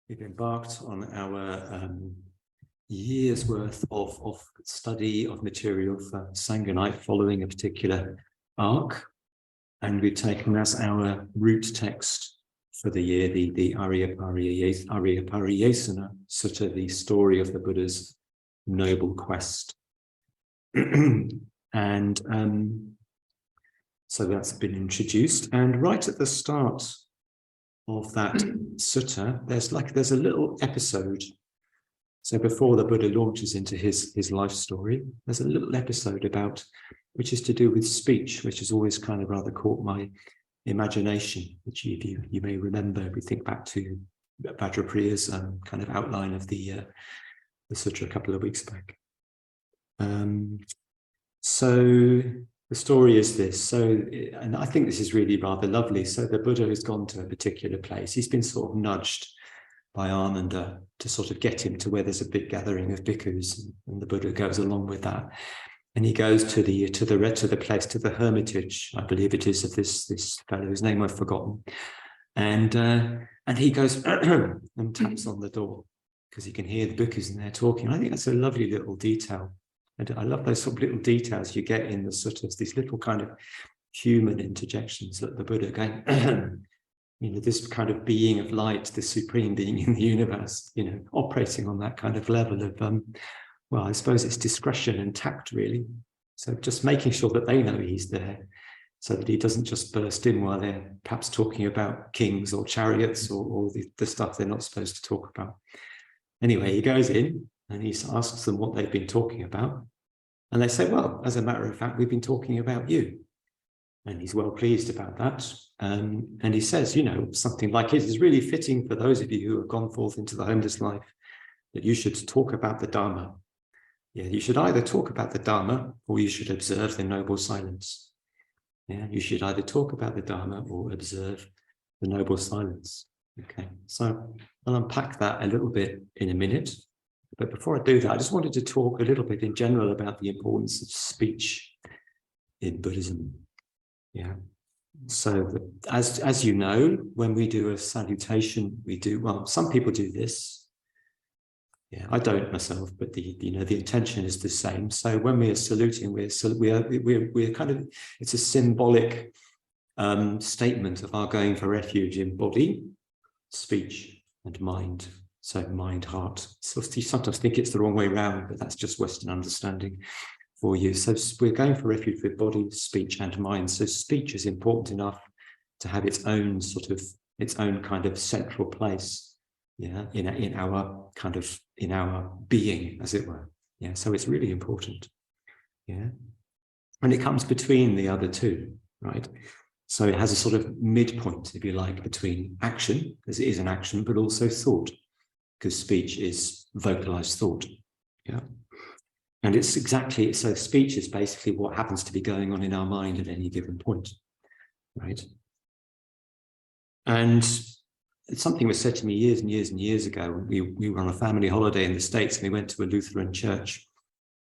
We've embarked on our year's worth of study of material for Sangonite following a particular arc, and we've taken as our root text for the year the Ariyapariyesana Sutta, the story of the Buddha's noble quest. And so that's been introduced, and right at the start of that sutta, there's a little episode. So before the Buddha launches into his life story, there's a little episode which is to do with speech, which has always kind of rather caught my imagination, which you may remember if we think back to Vajrapriya's kind of outline of the sutta a couple of weeks back. So the story is this. And I think this is really rather lovely. So the Buddha has gone to a particular place. He's been sort of nudged by Ananda to sort of get him to where there's a big gathering of bhikkhus, and the Buddha goes along with that. And he goes to the place, to the hermitage, I believe it is, of this fellow whose name I've forgotten. And he goes and taps on the door because he can hear the bhikkhus in there talking. I think that's a lovely little detail. And I love those sort of little details you get in the suttas, these little kind of human interjections that the Buddha going, this kind of being of light, this supreme being in the universe, operating on that kind of level of, well, I suppose it's discretion and tact, really. So just making sure that they know he's there so that he doesn't just burst in while they're perhaps talking about kings or chariots or the stuff they're not supposed to talk about. Anyway, he goes in and he asks them what they've been talking about. And they say, well, as a matter of fact, we've been talking about you. And he's well pleased about that. And he says, something like, it is really fitting for those of you who have gone forth into the homeless life that you should talk about the Dharma. Yeah, you should either talk about the Dharma or you should observe the noble silence. Yeah, you should either talk about the Dharma or observe the noble silence. Okay, so I'll unpack that a little bit in a minute. But before I do that, I just wanted to talk a little bit in general about the importance of speech in Buddhism. Yeah. So as you know, when we do a salutation, some people do this. Yeah, I don't myself, but the intention is the same. So when we are saluting, we're kind of, it's a symbolic statement of our going for refuge in body, speech, and mind. So mind, heart. So you sometimes think it's the wrong way around, but that's just Western understanding for you. So we're going for refuge with body, speech, and mind. So speech is important enough to have its own kind of central place, yeah, in our being, as it were. Yeah, so it's really important. Yeah, and it comes between the other two, right? So it has a sort of midpoint, if you like, between action, because it is an action, but also thought, because speech is vocalized thought. Yeah. And it's exactly, so speech is basically what happens to be going on in our mind at any given point, right? And something was said to me years and years and years ago. We were on a family holiday in the States and we went to a Lutheran church,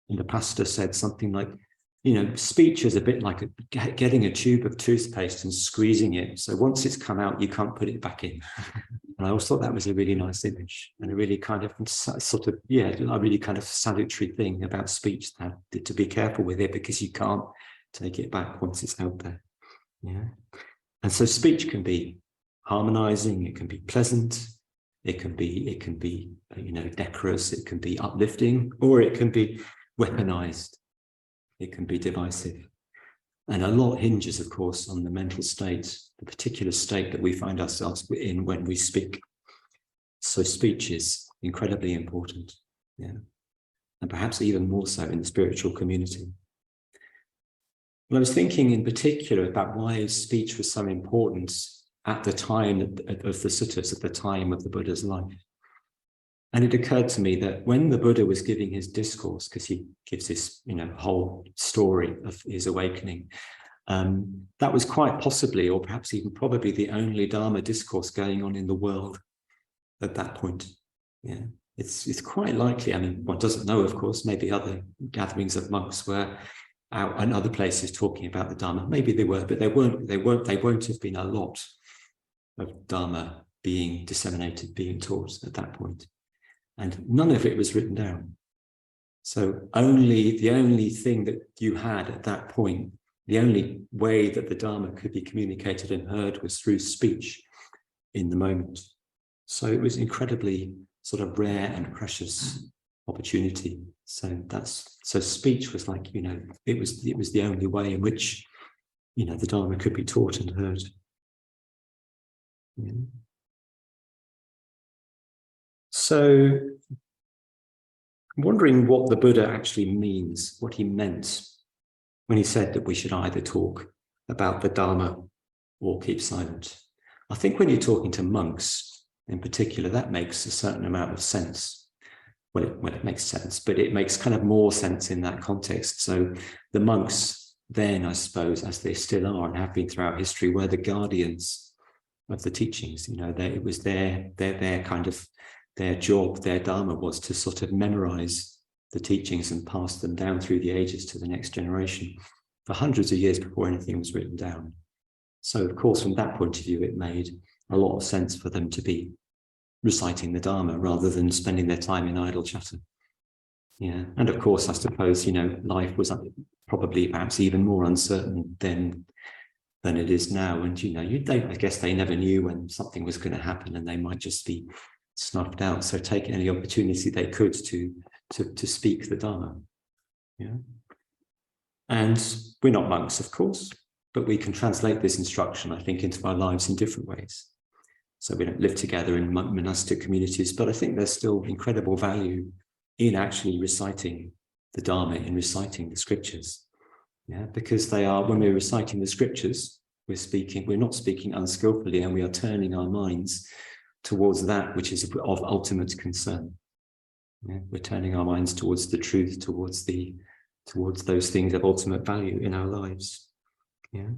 and the pastor said something like, speech is a bit like getting a tube of toothpaste and squeezing it. So once it's come out, you can't put it back in. And I always thought that was a really nice image and a really kind of a really kind of salutary thing about speech, that to be careful with it because you can't take it back once it's out there. Yeah. And so speech can be harmonizing, it can be pleasant, it can be decorous, it can be uplifting, or it can be weaponized. It can be divisive. And a lot hinges, of course, on the mental state, the particular state that we find ourselves in when we speak. So speech is incredibly important, yeah, and perhaps even more so in the spiritual community. Well, I was thinking in particular about why speech was so important at the time of the suttas, at the time of the Buddha's life. And it occurred to me that when the Buddha was giving his discourse, because he gives this, whole story of his awakening, that was quite possibly, or perhaps even probably, the only Dharma discourse going on in the world at that point. Yeah, it's quite likely. I mean, one doesn't know, of course. Maybe other gatherings of monks were out and other places talking about the Dharma. Maybe they were, but they won't have been a lot of Dharma being disseminated, being taught at that point. And none of it was written down. So the only thing that you had at that point, the only way that the Dharma could be communicated and heard was through speech in the moment. So it was incredibly sort of rare and precious opportunity. So speech was like, it was the only way in which, the Dharma could be taught and heard. Yeah. So I'm wondering what the Buddha actually means, what he meant when he said that we should either talk about the Dharma or keep silent. I think when you're talking to monks in particular, that makes a certain amount of sense. Well, it makes sense, but it makes kind of more sense in that context. So the monks then, I suppose, as they still are and have been throughout history, were the guardians of the teachings. It was their kind of, their job, their Dharma was to sort of memorize the teachings and pass them down through the ages to the next generation for hundreds of years before anything was written down. So, of course, from that point of view, it made a lot of sense for them to be reciting the Dharma rather than spending their time in idle chatter. Yeah, and of course, I suppose, life was probably perhaps even more uncertain than it is now. And, I guess they never knew when something was going to happen and they might just be snuffed out. So take any opportunity they could to speak the Dharma. Yeah. And we're not monks, of course, but we can translate this instruction, I think, into our lives in different ways. So we don't live together in monastic communities, but I think there's still incredible value in actually reciting the Dharma, in reciting the scriptures. Yeah, because when we're reciting the scriptures, we're not speaking unskillfully, and we are turning our minds towards that which is of ultimate concern. Yeah, we're turning our minds towards the truth, towards those things of ultimate value in our lives. Yeah.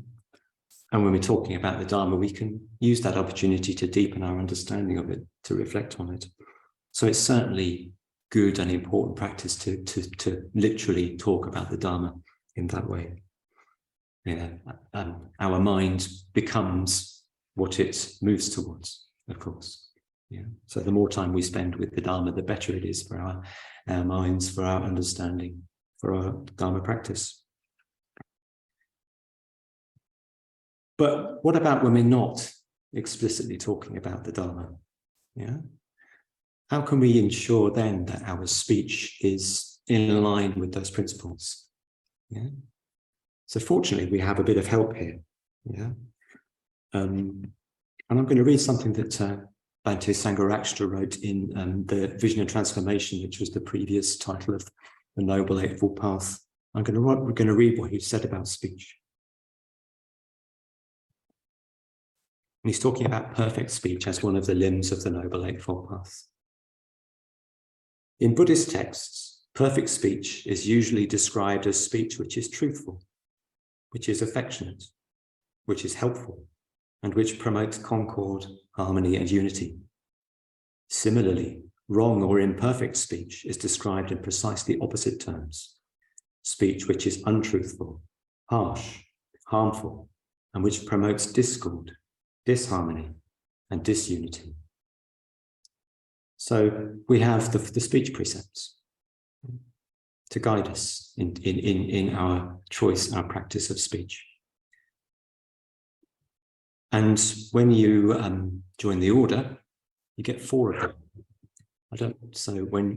And when we're talking about the Dharma, we can use that opportunity to deepen our understanding of it, to reflect on it. So it's certainly good and important practice to literally talk about the Dharma in that way. Yeah. Our mind becomes what it moves towards, of course. Yeah. So the more time we spend with the Dharma, the better it is for our minds, for our understanding, for our Dharma practice. But what about when we're not explicitly talking about the Dharma? Yeah. How can we ensure then that our speech is in line with those principles? Yeah. So fortunately, we have a bit of help here. Yeah. And I'm going to read something that Bhante Sangharakshita wrote in the Vision and Transformation, which was the previous title of the Noble Eightfold Path. We're going to read what he said about speech. And he's talking about perfect speech as one of the limbs of the Noble Eightfold Path. In Buddhist texts, perfect speech is usually described as speech which is truthful, which is affectionate, which is helpful, and which promotes concord, harmony, and unity. Similarly, wrong or imperfect speech is described in precisely opposite terms. Speech which is untruthful, harsh, harmful, and which promotes discord, disharmony, and disunity. So we have the speech precepts to guide us in our choice, our practice of speech. And when you join the order, you get 4 of them. So when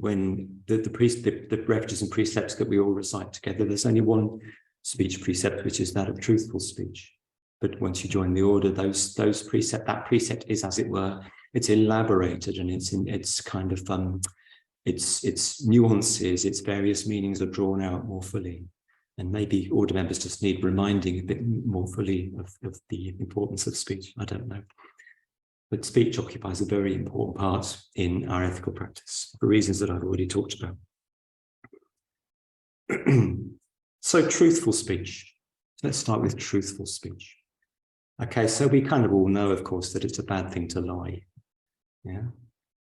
the refuges and precepts that we all recite together, there's only one speech precept, which is that of truthful speech. But once you join the order, that precept is, as it were, it's elaborated, and it's kind of its nuances, its various meanings are drawn out more fully. And maybe order members just need reminding a bit more fully of the importance of speech. I don't know. But speech occupies a very important part in our ethical practice for reasons that I've already talked about. So truthful speech. Let's start with truthful speech. Okay, so we kind of all know, of course, that it's a bad thing to lie. Yeah.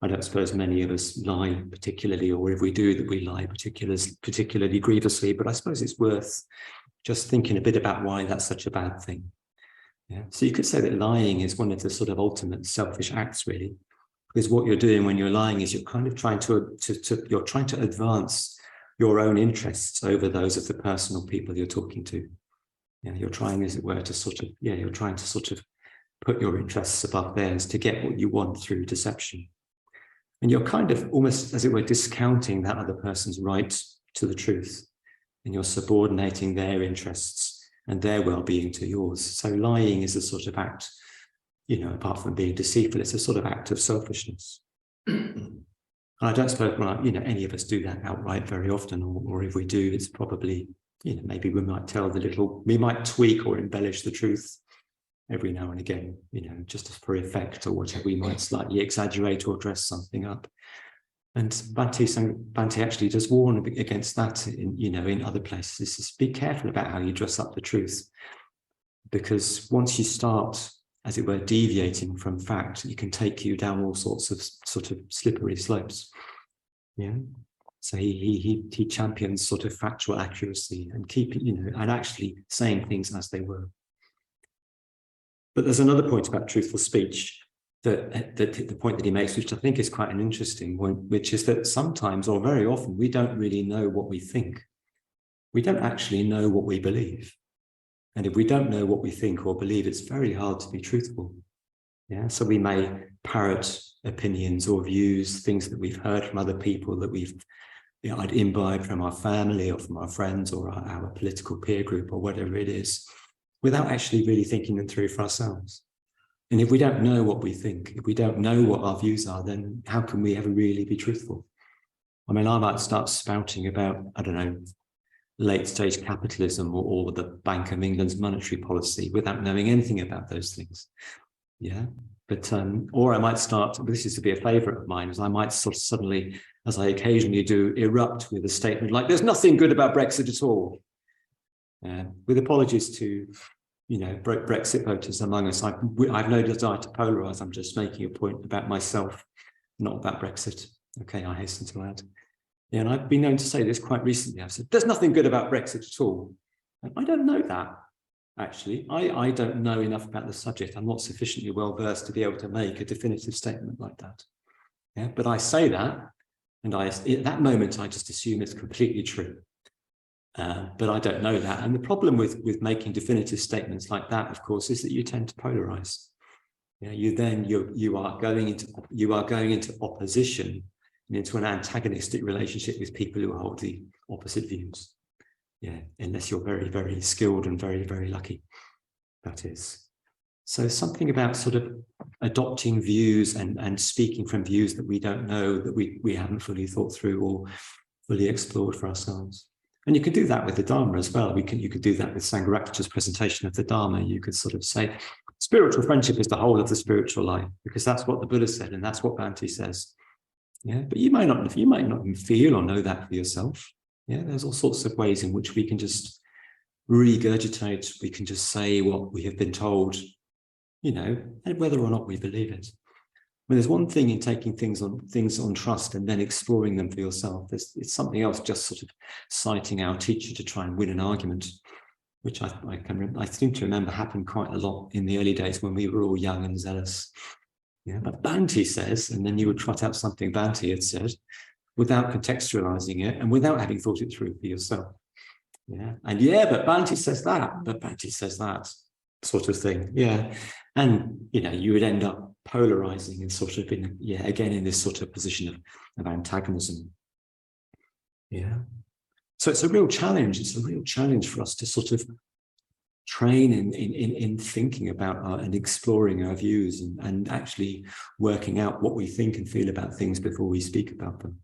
I don't suppose many of us lie particularly, or if we do, that we lie particularly grievously, but I suppose it's worth just thinking a bit about why that's such a bad thing. Yeah. So you could say that lying is one of the sort of ultimate selfish acts, really, because what you're doing when you're lying is you're kind of trying you're trying to advance your own interests over those of the person or people you're talking to. Yeah, you're trying, as it were, you're trying to sort of put your interests above theirs to get what you want through deception. And you're kind of almost, as it were, discounting that other person's right to the truth, and you're subordinating their interests and their well-being to yours. So lying is a sort of act, apart from being deceitful, it's a sort of act of selfishness. And I don't suppose, any of us do that outright very often, or if we do, it's probably, maybe we might tweak or embellish the truth every now and again, just for effect or whatever. We might slightly exaggerate or dress something up. And Bhante actually does warn against that in other places. He says, be careful about how you dress up the truth, because once you start, as it were, deviating from fact, it can take you down all sorts of sort of slippery slopes. Yeah. So he champions sort of factual accuracy and and actually saying things as they were. But there's another point about truthful speech, that the point that he makes, which I think is quite an interesting one, which is that sometimes, or very often, we don't really know what we think. We don't actually know what we believe. And if we don't know what we think or believe, it's very hard to be truthful. Yeah. So we may parrot opinions or views, things that we've heard from other people, that we've I'd imbibed from our family or from our friends or our political peer group or whatever it is, without actually really thinking them through for ourselves. And if we don't know what we think, if we don't know what our views are, then how can we ever really be truthful? I mean, I might start spouting about, I don't know, late stage capitalism or the Bank of England's monetary policy without knowing anything about those things. Yeah. But, or I might start, this is to be a favorite of mine, is I might sort of suddenly, as I occasionally do, erupt with a statement like, there's nothing good about Brexit at all. With apologies to, Brexit voters among us, I've no desire to polarize. I'm just making a point about myself, not about Brexit. Okay, I hasten to add. Yeah, and I've been known to say this quite recently. I've said, there's nothing good about Brexit at all. And I don't know that, actually. I don't know enough about the subject. I'm not sufficiently well versed to be able to make a definitive statement like that. Yeah, but I say that, and at that moment, I just assume it's completely true. But I don't know that. And the problem with making definitive statements like that, of course, is that you tend to polarize. Yeah, you are going into opposition and into an antagonistic relationship with people who hold the opposite views. Yeah, unless you're very, very skilled and very, very lucky. That is. So something about sort of adopting views and speaking from views that we don't know, that we haven't fully thought through or fully explored for ourselves. And you could do that with the Dharma as well. You could do that with Sangharakshita's presentation of the Dharma. You could sort of say, spiritual friendship is the whole of the spiritual life, because that's what the Buddha said, and that's what Bhante says. Yeah, but you might not feel or know that for yourself. Yeah, there's all sorts of ways in which we can just regurgitate, we can just say what we have been told, and whether or not we believe it. I mean, there's one thing in taking things on trust and then exploring them for yourself. It's something else, just sort of citing our teacher to try and win an argument, which I seem to remember happened quite a lot in the early days when we were all young and zealous. Yeah, but Bhante says, and then you would trot out something Bhante had said without contextualizing it and without having thought it through for yourself. Yeah, and but Bhante says that, sort of thing. Yeah, and you would end up polarizing and sort of in this sort of position of antagonism. Yeah, so it's a real challenge. It's a real challenge for us to sort of train in thinking about and exploring our views and actually working out what we think and feel about things before we speak about them.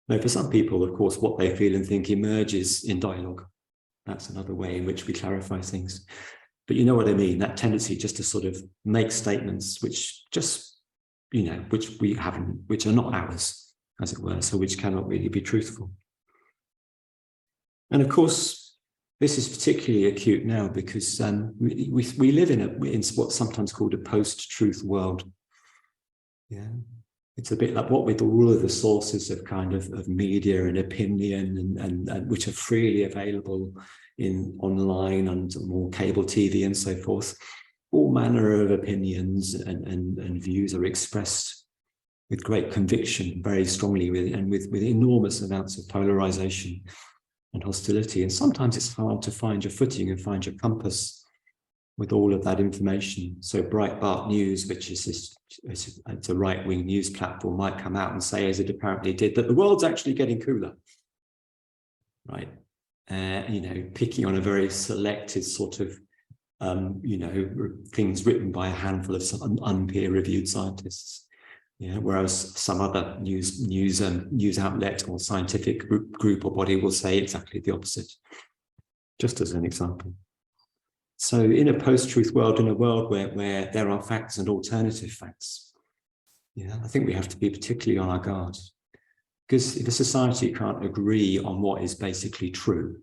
Now, for some people, of course, what they feel and think emerges in dialogue. That's another way in which we clarify things. But you know what I mean, that tendency just to sort of make statements which just, which are not ours, as it were, so which cannot really be truthful. And of course, this is particularly acute now because we live in what's sometimes called a post-truth world. Yeah, it's a bit like what with all of the sources of kind of media and opinion and which are freely available online and more cable TV and so forth. all manner of opinions and views are expressed with great conviction, very strongly, with enormous amounts of polarization and hostility. And sometimes it's hard to find your footing and find your compass with all of that information. So Breitbart News, which is it's a right-wing news platform, might come out and say, as it apparently did, that the world's actually getting cooler, right? You know, picking on a very selected sort of, you know, things written by a handful of unpeer-reviewed scientists. Yeah, whereas some other news outlet or scientific group or body will say exactly the opposite, just as an example. So in a post-truth world, in a world where there are facts and alternative facts, yeah, I think we have to be particularly on our guard. Because if a society can't agree on what is basically true,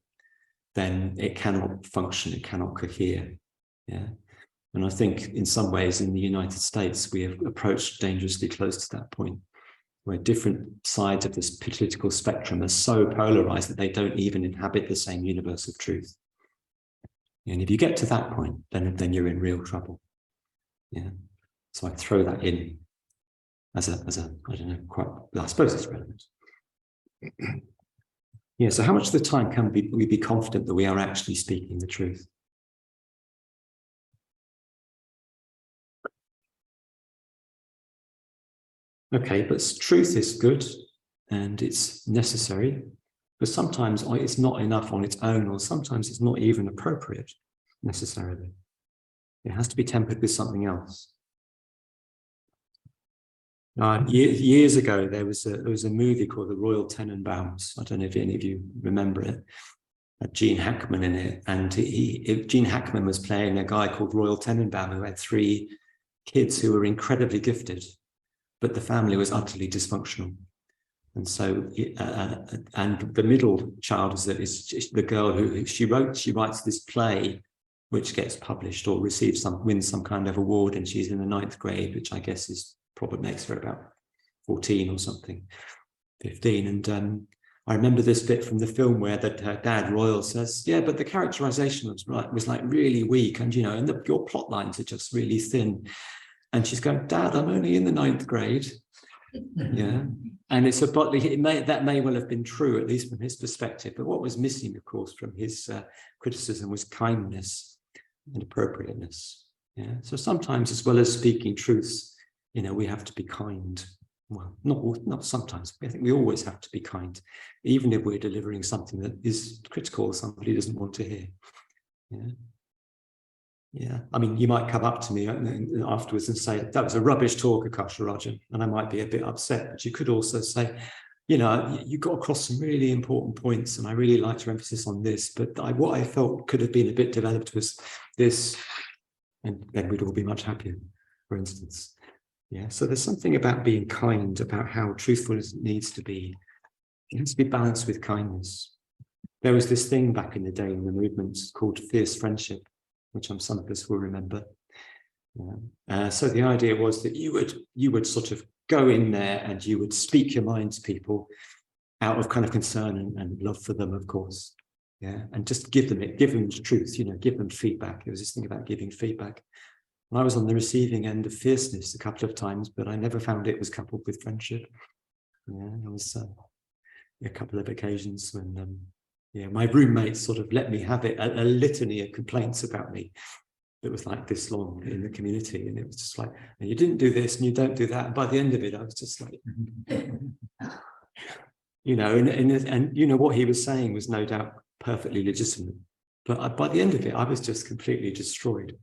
then it cannot function, it cannot cohere. Yeah. And I think in some ways in the United States, we have approached dangerously close to that point, where different sides of this political spectrum are so polarized that they don't even inhabit the same universe of truth. And if you get to that point, then you're in real trouble. Yeah. So I throw that in as a I don't know, quite, I suppose it's relevant. Yeah, so how much of the time can we be confident that we are actually speaking the truth? Okay, but truth is good and it's necessary, but sometimes it's not enough on its own, or sometimes it's not even appropriate necessarily. It has to be tempered with something else. Years ago, there was a movie called The Royal Tenenbaums. I don't know if any of you remember it. Gene Hackman in it, and Gene Hackman was playing a guy called Royal Tenenbaum who had 3 kids who were incredibly gifted, but the family was utterly dysfunctional. And so, and the middle child is the girl who she writes this play, which gets published or wins some kind of award, and she's in the 9th grade, which I guess is probably makes her about 14 or something, 15. And I remember this bit from the film where her dad Royal says, "Yeah, but the characterization was like really weak, and you know, and your plot lines are just really thin." And she's going, "Dad, I'm only in the 9th grade." Yeah, and it's about that may well have been true, at least from his perspective. But what was missing, of course, from his criticism was kindness and appropriateness. Yeah, so sometimes, as well as speaking truths, you know, we have to be kind. Well, not sometimes. I think we always have to be kind, even if we're delivering something that is critical or somebody doesn't want to hear. Yeah. Yeah, I mean, you might come up to me afterwards and say, "That was a rubbish talk, Akasharaja," and I might be a bit upset, but you could also say, "You know, you got across some really important points, and I really liked your emphasis on this, but what I felt could have been a bit developed was this," and then we'd all be much happier, for instance. Yeah, so there's something about being kind, about how truthfulness needs to be. It has to be balanced with kindness. There was this thing back in the day in the movement called fierce friendship, which some of us will remember. Yeah. So the idea was that you would sort of go in there and you would speak your mind to people out of kind of concern and love for them, of course. Yeah, and just give them the truth, you know, give them feedback. There was this thing about giving feedback. And I was on the receiving end of fierceness a couple of times, but I never found it was coupled with friendship. Yeah, there was a couple of occasions when yeah, my roommates sort of let me have it, a litany of complaints about me that was like this long in the community. And it was just like, and you didn't do this and you don't do that. And by the end of it, I was just like, you know, and you know, what he was saying was no doubt perfectly legitimate. But by the end of it, I was just completely destroyed.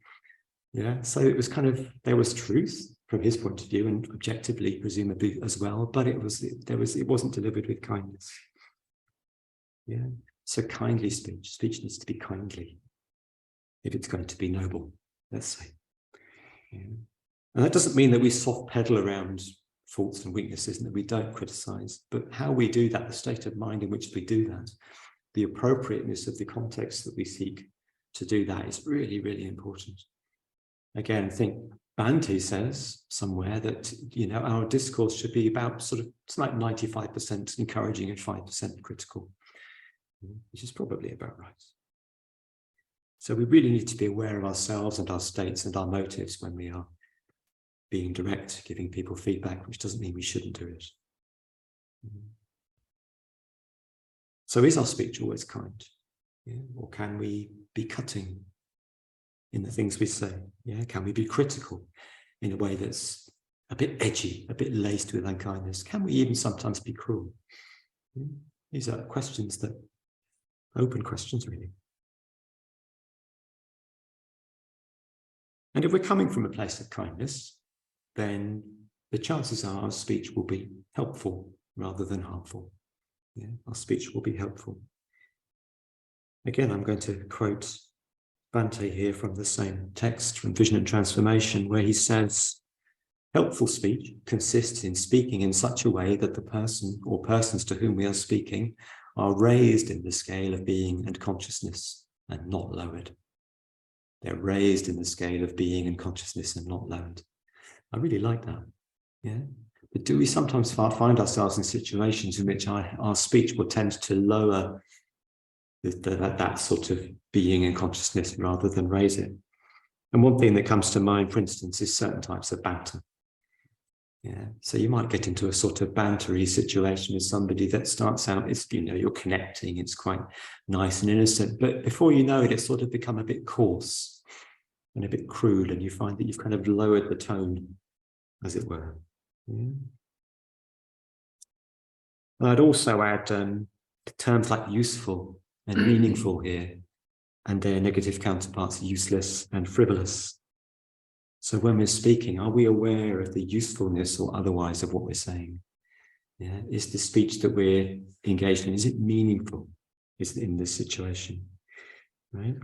Yeah, so it was kind of, there was truth from his point of view and objectively, presumably as well, but it wasn't delivered with kindness. Yeah. So kindly speech needs to be kindly if it's going to be noble, let's say. Yeah. And that doesn't mean that we soft pedal around faults and weaknesses and that we don't criticize, but how we do that, the state of mind in which we do that, the appropriateness of the context that we seek to do that is really, really important. Again, I think Banti says somewhere that, you know, our discourse should be about sort of, it's like 95% encouraging and 5% critical, which is probably about right. So we really need to be aware of ourselves and our states and our motives when we are being direct, giving people feedback, which doesn't mean we shouldn't do it. So is our speech always kind? Yeah? Or can we be cutting in the things we say? Yeah? Can we be critical in a way that's a bit edgy, a bit laced with unkindness? Can we even sometimes be cruel? Yeah? These are questions that, open questions really. And if we're coming from a place of kindness, then the chances are our speech will be helpful rather than harmful. Yeah? Our speech will be helpful. Again, I'm going to quote Bhante here from the same text from Vision and Transformation, where he says, helpful speech consists in speaking in such a way that the person or persons to whom we are speaking are raised in the scale of being and consciousness and not lowered. They're raised in the scale of being and consciousness and not lowered. I really like that. Yeah. But do we sometimes find ourselves in situations in which our speech will tend to lower that sort of being and consciousness rather than raise it? And one thing that comes to mind, for instance, is certain types of banter. Yeah. So you might get into a sort of bantery situation with somebody that starts out, it's, you know, you're connecting, it's quite nice and innocent, but before you know it, it's sort of become a bit coarse and a bit crude, and you find that you've kind of lowered the tone, as it were. Yeah. I'd also add terms like useful and meaningful here, and their negative counterparts, useless and frivolous. So when we're speaking, are we aware of the usefulness or otherwise of what we're saying? Yeah. Is the speech that we're engaged in, is it meaningful? Is it in this situation? Right?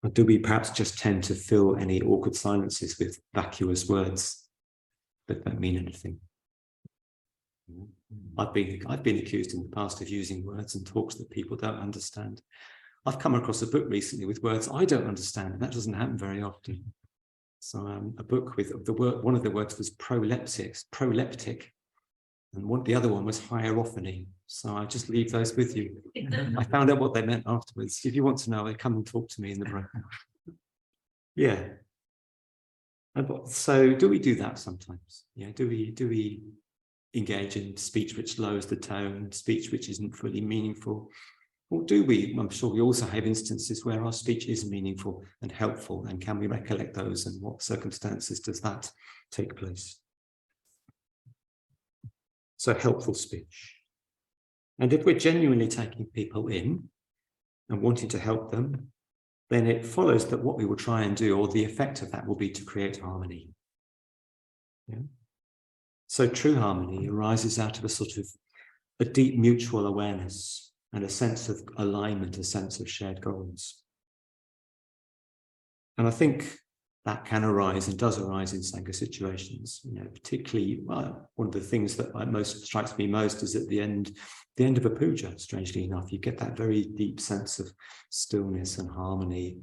Or do we perhaps just tend to fill any awkward silences with vacuous words that don't mean anything? I've been accused in the past of using words and talks that people don't understand. I've come across a book recently with words I don't understand, and that doesn't happen very often. So a book with the word, one of the words was proleptic, and the other one was hierophany. So I just leave those with you. I found out what they meant afterwards. If you want to know, come and talk to me in the break. Yeah. So do we do that sometimes? Yeah. Do we engage in speech which lowers the tone, speech which isn't fully meaningful? Or do we? I'm sure we also have instances where our speech is meaningful and helpful, and can we recollect those, and what circumstances does that take place? So helpful speech. And if we're genuinely taking people in and wanting to help them, then it follows that what we will try and do, or the effect of that, will be to create harmony. Yeah? So true harmony arises out of a sort of a deep mutual awareness and a sense of alignment, a sense of shared goals. And I think that can arise and does arise in Sangha situations. You know, particularly, one of the things that strikes me most is at the end of a puja, strangely enough, you get that very deep sense of stillness and harmony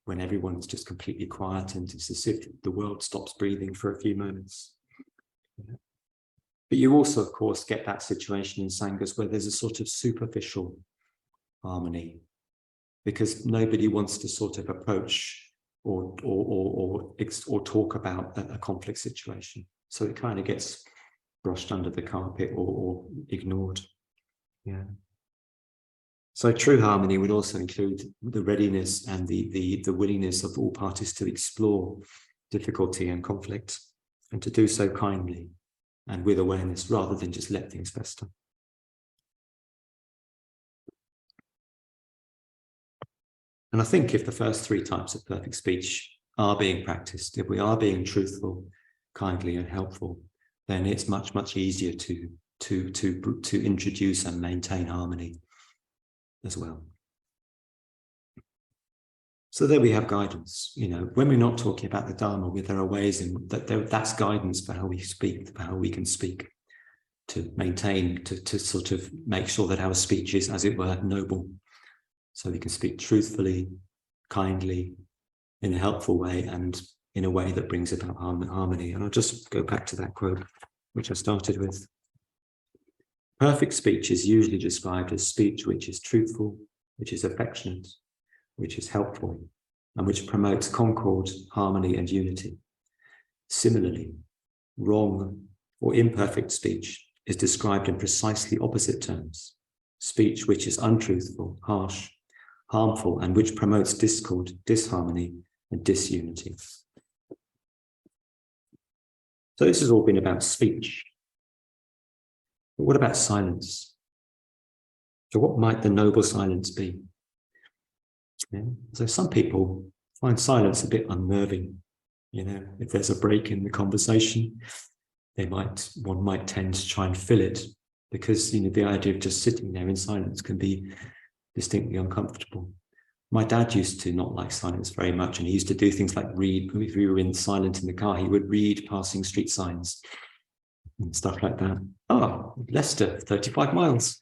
when everyone's just completely quiet, and it's as if the world stops breathing for a few moments. Yeah. But you also, of course, get that situation in Sanghas where there's a sort of superficial harmony, because nobody wants to sort of approach or talk about a conflict situation. So it kind of gets brushed under the carpet or ignored. Yeah. So true harmony would also include the readiness and the willingness of all parties to explore difficulty and conflict, and to do so kindly and with awareness, rather than just let things fester. And I think if the first three types of perfect speech are being practiced, if we are being truthful, kindly and helpful, then it's much, much easier to introduce and maintain harmony as well. So there we have guidance. You know, when we're not talking about the Dharma, there are ways in that's guidance for how we speak, for how we can speak, to maintain, to sort of make sure that our speech is, as it were, noble. So we can speak truthfully, kindly, in a helpful way, and in a way that brings about harmony. And I'll just go back to that quote, which I started with. Perfect speech is usually described as speech which is truthful, which is affectionate, which is helpful and which promotes concord, harmony, and unity. Similarly, wrong or imperfect speech is described in precisely opposite terms. Speech which is untruthful, harsh, harmful, and which promotes discord, disharmony, and disunity. So this has all been about speech. But what about silence? So what might the noble silence be? Yeah. So some people find silence a bit unnerving. You know, if there's a break in the conversation, one might tend to try and fill it, because, you know, the idea of just sitting there in silence can be distinctly uncomfortable. My dad used to not like silence very much, and he used to do things like read. If we were silent in the car, he would read passing street signs and stuff like that. Oh, Leicester, 35 miles.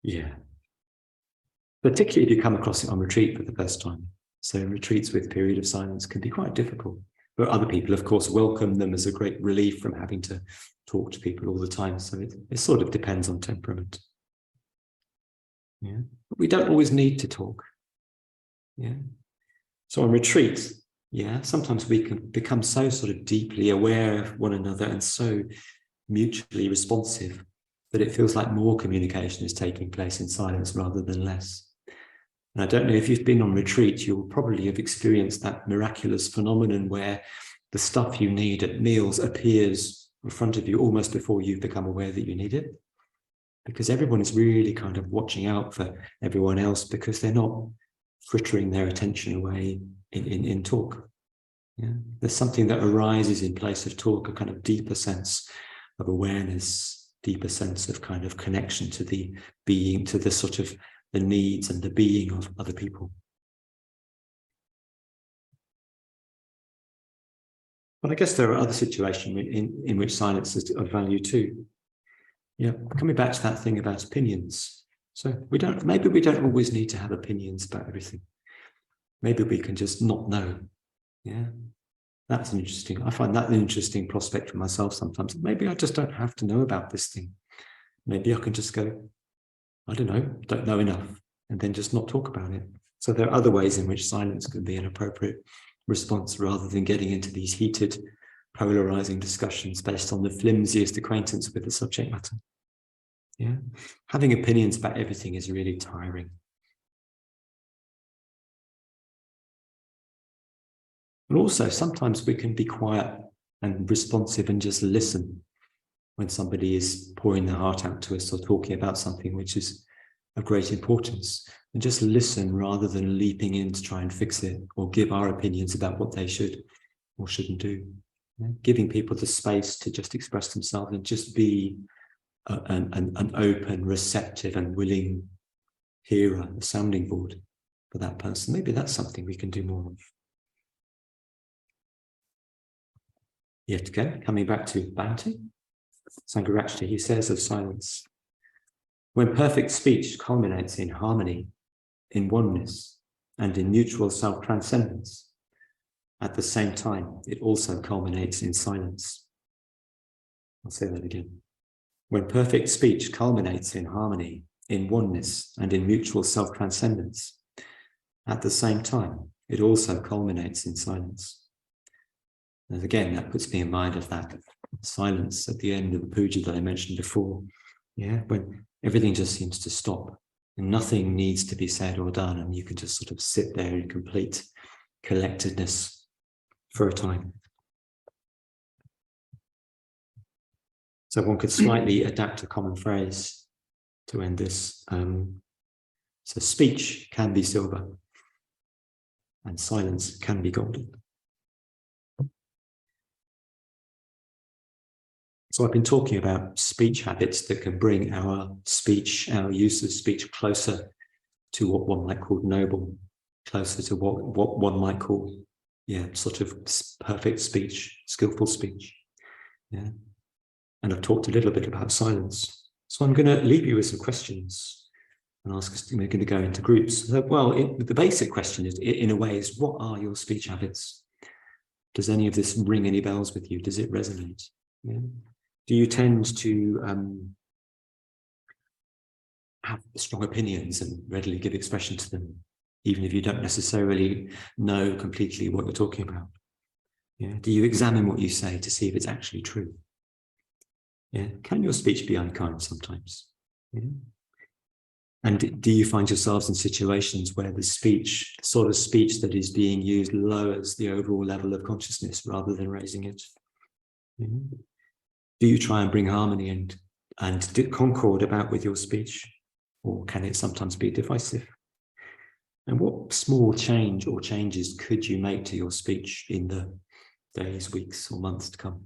Yeah. Particularly if you come across it on retreat for the first time. So retreats with period of silence can be quite difficult. But other people, of course, welcome them as a great relief from having to talk to people all the time. So it sort of depends on temperament. Yeah. But we don't always need to talk. Yeah. So on retreat, yeah, sometimes we can become so sort of deeply aware of one another and so mutually responsive that it feels like more communication is taking place in silence rather than less. And I don't know if you've been on retreat, you'll probably have experienced that miraculous phenomenon where the stuff you need at meals appears in front of you almost before you've become aware that you need it. Because everyone is really kind of watching out for everyone else, because they're not frittering their attention away in talk. Yeah? There's something that arises in place of talk, a kind of deeper sense of awareness, deeper sense of kind of connection to the being, to the sort of the needs and the being of other people. But I guess there are other situations in which silence is of value too. Yeah, coming back to that thing about opinions. So maybe we don't always need to have opinions about everything. Maybe we can just not know. Yeah, I find that an interesting prospect for myself sometimes. Maybe I just don't have to know about this thing. Maybe I can just go, I don't know enough, and then just not talk about it. So there are other ways in which silence can be an appropriate response, rather than getting into these heated, polarizing discussions based on the flimsiest acquaintance with the subject matter. Yeah, having opinions about everything is really tiring. And also, sometimes we can be quiet and responsive and just listen when somebody is pouring their heart out to us or talking about something which is of great importance, and just listen rather than leaping in to try and fix it or give our opinions about what they should or shouldn't do. Yeah? Giving people the space to just express themselves and just be an open, receptive and willing hearer, a sounding board for that person. Maybe that's something we can do more of. Yet again, coming back to Bhante, Sangharakshita, he says of silence, when perfect speech culminates in harmony, in oneness, and in mutual self-transcendence, at the same time, it also culminates in silence. I'll say that again. When perfect speech culminates in harmony, in oneness, and in mutual self-transcendence, at the same time, it also culminates in silence. And again, that puts me in mind of that silence at the end of the puja that I mentioned before. Yeah, when everything just seems to stop and nothing needs to be said or done, and you can just sort of sit there in complete collectedness for a time. So one could slightly adapt a common phrase to end this. So speech can be silver and silence can be golden. So I've been talking about speech habits that can bring our use of speech closer to what one might call noble, closer to what one might call, sort of perfect speech, skillful speech. Yeah. And I've talked a little bit about silence. So I'm going to leave you with some questions and ask us, we're going to go into groups. So, the basic question is, in a way, is what are your speech habits? Does any of this ring any bells with you? Does it resonate? Yeah. Do you tend to have strong opinions and readily give expression to them, even if you don't necessarily know completely what you're talking about? Yeah. Do you examine what you say to see if it's actually true? Yeah. Can your speech be unkind sometimes? Yeah. And do you find yourselves in situations where the speech, the sort of speech that is being used, lowers the overall level of consciousness rather than raising it? Yeah. Do you try and bring harmony and concord about with your speech? Or can it sometimes be divisive? And what small change or changes could you make to your speech in the days, weeks, or months to come?